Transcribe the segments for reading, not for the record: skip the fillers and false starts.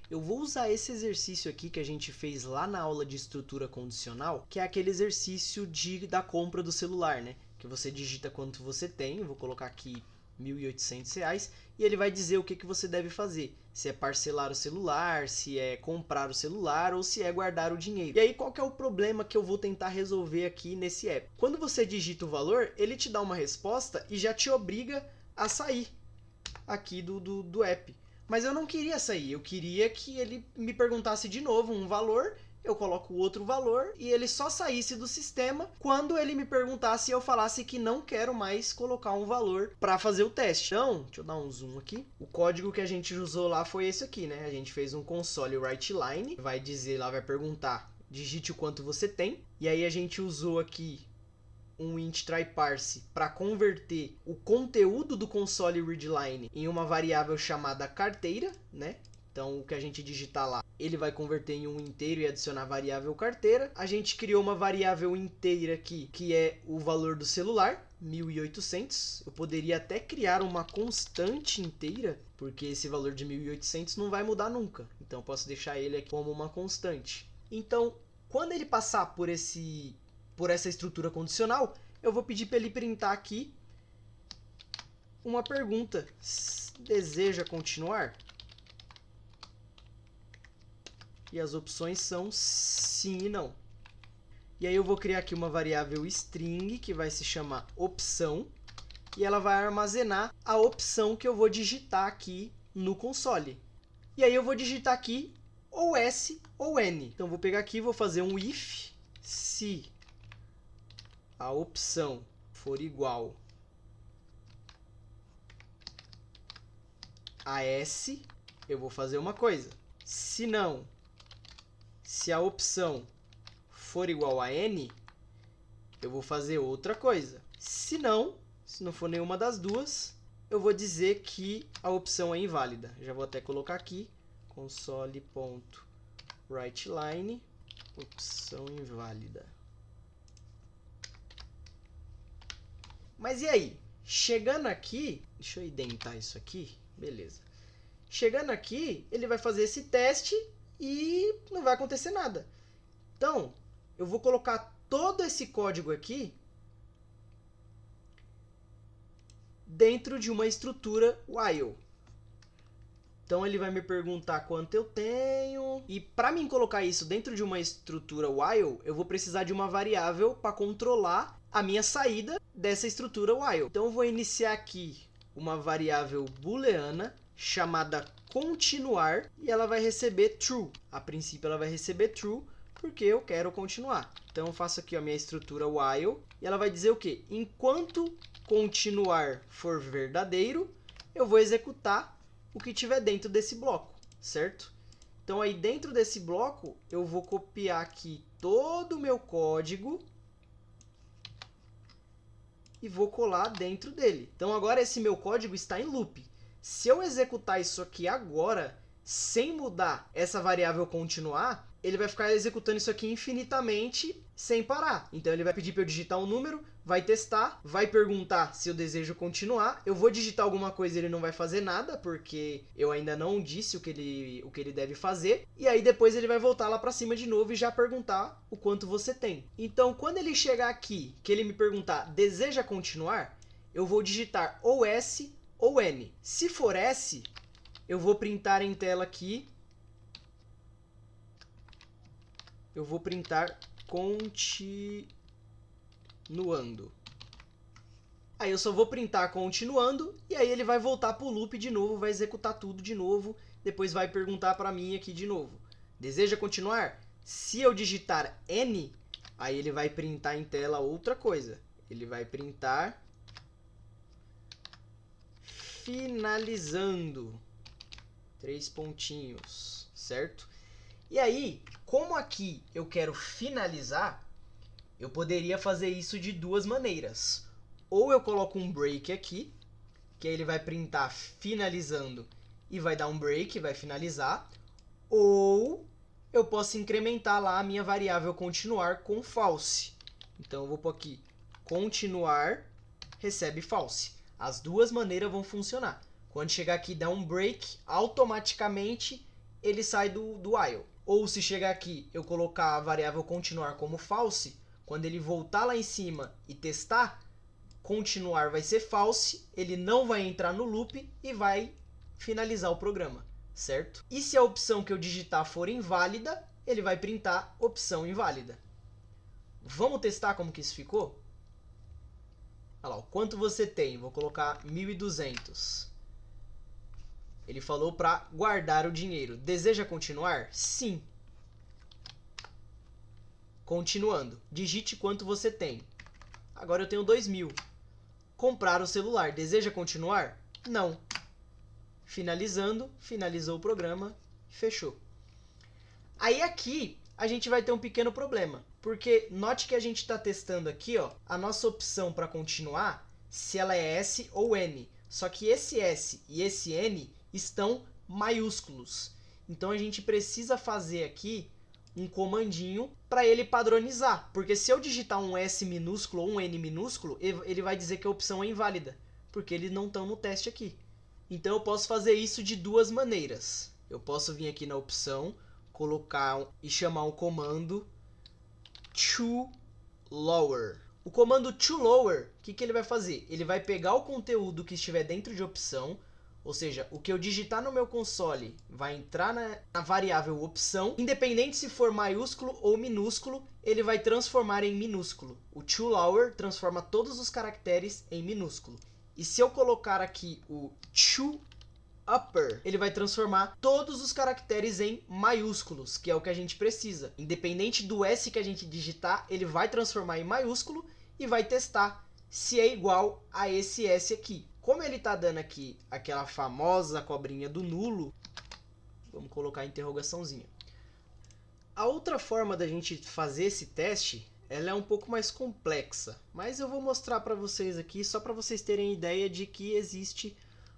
Eu vou usar esse exercício aqui que a gente fez lá na aula de estrutura condicional, que é aquele exercício da compra do celular, né? Que você digita quanto você tem, eu vou colocar aqui R$ 1.800, e ele vai dizer o que você deve fazer. Se é parcelar o celular, se é comprar o celular ou se é guardar o dinheiro. E aí qual que é o problema que eu vou tentar resolver aqui nesse app? Quando você digita o valor, ele te dá uma resposta e já te obriga a sair aqui do app. Mas eu não queria sair, eu queria que ele me perguntasse de novo um valor, eu coloco outro valor e ele só saísse do sistema quando ele me perguntasse e eu falasse que não quero mais colocar um valor para fazer o teste. Então, deixa eu dar um zoom aqui. O código que a gente usou lá foi esse aqui, né? A gente fez um console write line, vai dizer lá, vai perguntar, digite o quanto você tem. E aí a gente usou aqui um int try_parse para converter o conteúdo do console readline em uma variável chamada carteira, né? Então, o que a gente digitar lá, ele vai converter em um inteiro e adicionar a variável carteira. A gente criou uma variável inteira aqui, que é o valor do celular, 1.800. Eu poderia até criar uma constante inteira, porque esse valor de 1.800 não vai mudar nunca. Então, eu posso deixar ele aqui como uma constante. Então, quando ele passar por essa estrutura condicional, eu vou pedir para ele printar aqui uma pergunta. Deseja continuar? E as opções são sim e não. E aí eu vou criar aqui uma variável string que vai se chamar opção. E ela vai armazenar a opção que eu vou digitar aqui no console. E aí eu vou digitar aqui ou S ou N. Então eu vou pegar aqui e vou fazer um if se a opção for igual a S, eu vou fazer uma coisa. Se não, se a opção for igual a N, eu vou fazer outra coisa. Se não for nenhuma das duas, eu vou dizer que a opção é inválida. Já vou até colocar aqui, console.writeline, opção inválida. Mas e aí? Chegando aqui, deixa eu indentar isso aqui, beleza. Chegando aqui, ele vai fazer esse teste e não vai acontecer nada. Então, eu vou colocar todo esse código aqui dentro de uma estrutura while. Então, ele vai me perguntar quanto eu tenho. E para mim colocar isso dentro de uma estrutura while, eu vou precisar de uma variável para controlar a minha saída dessa estrutura while. Então, eu vou iniciar aqui uma variável booleana chamada continuar e ela vai receber true. A princípio, ela vai receber true porque eu quero continuar. Então, eu faço aqui a minha estrutura while e ela vai dizer o quê? Enquanto continuar for verdadeiro, eu vou executar o que tiver dentro desse bloco, certo? Então, aí dentro desse bloco, eu vou copiar aqui todo o meu código e vou colar dentro dele. Então, agora esse meu código está em loop. Se eu executar isso aqui agora, sem mudar essa variável continuar, ele vai ficar executando isso aqui infinitamente sem parar. Então, ele vai pedir para eu digitar um número, vai testar, vai perguntar se eu desejo continuar. Eu vou digitar alguma coisa e ele não vai fazer nada, porque eu ainda não disse o que ele deve fazer. E aí, depois ele vai voltar lá para cima de novo e já perguntar o quanto você tem. Então, quando ele chegar aqui, que ele me perguntar, deseja continuar? Eu vou digitar ou S ou N. Se for S, eu vou printar em tela aqui. Eu vou printar continuando. Aí eu só vou printar continuando e aí ele vai voltar para o loop de novo, vai executar tudo de novo, depois vai perguntar para mim aqui de novo. Deseja continuar? Se eu digitar N, aí ele vai printar em tela outra coisa. Ele vai printar finalizando. 3 pontinhos, certo? E aí, como aqui eu quero finalizar, eu poderia fazer isso de duas maneiras. Ou eu coloco um break aqui, que aí ele vai printar finalizando e vai dar um break, vai finalizar. Ou eu posso incrementar lá a minha variável continuar com false. Então eu vou pôr aqui continuar recebe false. As duas maneiras vão funcionar. Quando chegar aqui e dar um break, automaticamente ele sai do while. Ou se chegar aqui, eu colocar a variável continuar como false, quando ele voltar lá em cima e testar, continuar vai ser false, ele não vai entrar no loop e vai finalizar o programa, certo? E se a opção que eu digitar for inválida, ele vai printar opção inválida. Vamos testar como que isso ficou? Olha lá, o quanto você tem? Vou colocar 1.200. Ele falou para guardar o dinheiro. Deseja continuar? Sim. Continuando. Digite quanto você tem. Agora eu tenho 2.000. Comprar o celular. Deseja continuar? Não. Finalizando. Finalizou o programa. Fechou. Aí aqui a gente vai ter um pequeno problema. Porque note que a gente está testando aqui, ó, a nossa opção para continuar, se ela é S ou N. Só que esse S e esse N estão maiúsculos. Então a gente precisa fazer aqui um comandinho para ele padronizar. Porque se eu digitar um S minúsculo ou um N minúsculo, ele vai dizer que a opção é inválida. Porque eles não estão no teste aqui. Então eu posso fazer isso de duas maneiras. Eu posso vir aqui na opção, colocar e chamar um comando toLower. O comando toLower, o que ele vai fazer? Ele vai pegar o conteúdo que estiver dentro de opção, ou seja, o que eu digitar no meu console vai entrar na variável opção, independente se for maiúsculo ou minúsculo, ele vai transformar em minúsculo. O toLower transforma todos os caracteres em minúsculo. E se eu colocar aqui o toUpper, ele vai transformar todos os caracteres em maiúsculos, que é o que a gente precisa. Independente do S que a gente digitar, ele vai transformar em maiúsculo e vai testar se é igual a esse S aqui. Como ele está dando aqui aquela famosa cobrinha do nulo, vamos colocar a interrogaçãozinha. A outra forma da gente fazer esse teste, ela é um pouco mais complexa, mas eu vou mostrar para vocês aqui só para vocês terem ideia de que existe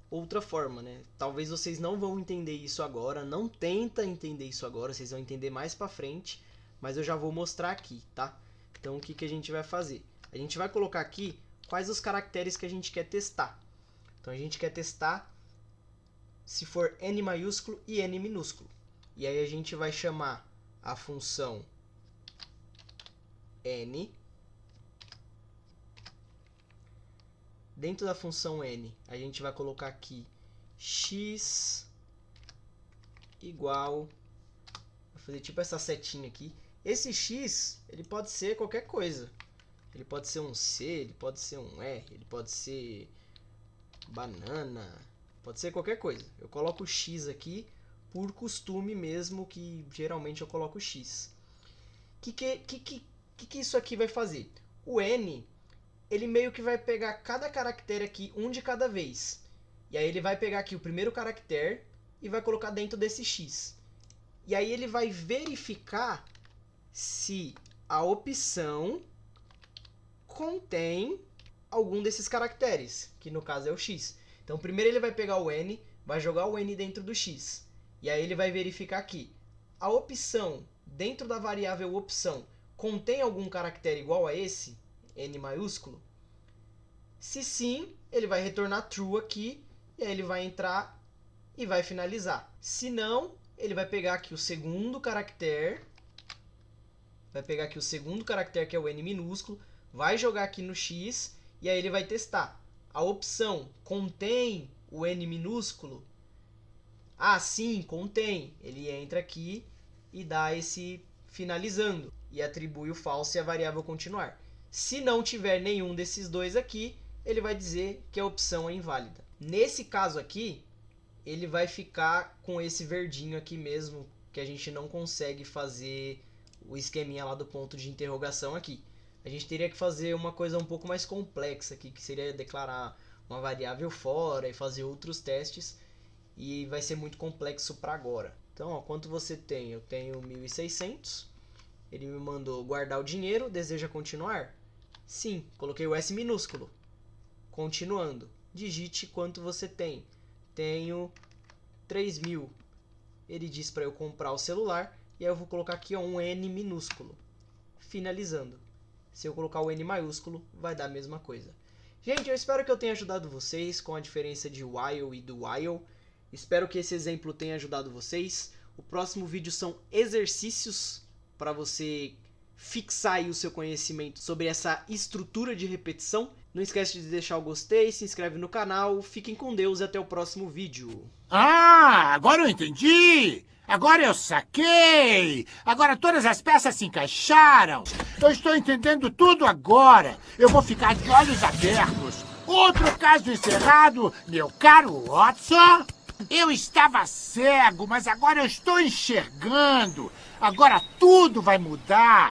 outra forma, né? Talvez vocês não vão entender isso agora, não tenta entender isso agora, vocês vão entender mais para frente, mas eu já vou mostrar aqui, tá? Então o que a gente vai fazer? A gente vai colocar aqui quais os caracteres que a gente quer testar. Então a gente quer testar se for N maiúsculo e N minúsculo. E aí a gente vai chamar a função N. Dentro da função N, a gente vai colocar aqui x igual, vou fazer tipo essa setinha aqui. Esse x, ele pode ser qualquer coisa. Ele pode ser um C, ele pode ser um R, ele pode ser banana, pode ser qualquer coisa. Eu coloco x aqui por costume mesmo, que geralmente eu coloco x. Que isso aqui vai fazer? O N, ele meio que vai pegar cada caractere aqui, um de cada vez. E aí ele vai pegar aqui o primeiro caractere e vai colocar dentro desse x. E aí ele vai verificar se a opção contém algum desses caracteres, que no caso é o x. Então primeiro ele vai pegar o N, vai jogar o N dentro do x. E aí ele vai verificar aqui. A opção dentro da variável opção contém algum caractere igual a esse? N maiúsculo? Se sim, ele vai retornar true aqui, e aí ele vai entrar e vai finalizar. Se não, ele vai pegar aqui o segundo caractere, que é o N minúsculo, vai jogar aqui no X, e aí ele vai testar. A opção contém o N minúsculo? Ah, sim, contém. Ele entra aqui e dá esse finalizando, e atribui o false à variável continuar. Se não tiver nenhum desses dois aqui, ele vai dizer que a opção é inválida. Nesse caso aqui, ele vai ficar com esse verdinho aqui mesmo, que a gente não consegue fazer o esqueminha lá do ponto de interrogação aqui. A gente teria que fazer uma coisa um pouco mais complexa aqui, que seria declarar uma variável fora e fazer outros testes, e vai ser muito complexo para agora. Então, ó, quanto você tem? Eu tenho 1.600. Ele me mandou guardar o dinheiro, deseja continuar? Sim, coloquei o S minúsculo. Continuando. Digite quanto você tem. Tenho 3.000. Ele diz para eu comprar o celular, e aí eu vou colocar aqui ó, um N minúsculo. Finalizando. Se eu colocar o N maiúsculo, vai dar a mesma coisa. Gente, eu espero que eu tenha ajudado vocês com a diferença de while e do while. Espero que esse exemplo tenha ajudado vocês. O próximo vídeo são exercícios para você fixar aí o seu conhecimento sobre essa estrutura de repetição. Não esquece de deixar o gostei, se inscreve no canal, fiquem com Deus e até o próximo vídeo. Ah, agora eu entendi! Agora eu saquei! Agora todas as peças se encaixaram! Eu estou entendendo tudo agora! Eu vou ficar de olhos abertos! Outro caso encerrado, meu caro Watson! Eu estava cego, mas agora eu estou enxergando! Agora tudo vai mudar!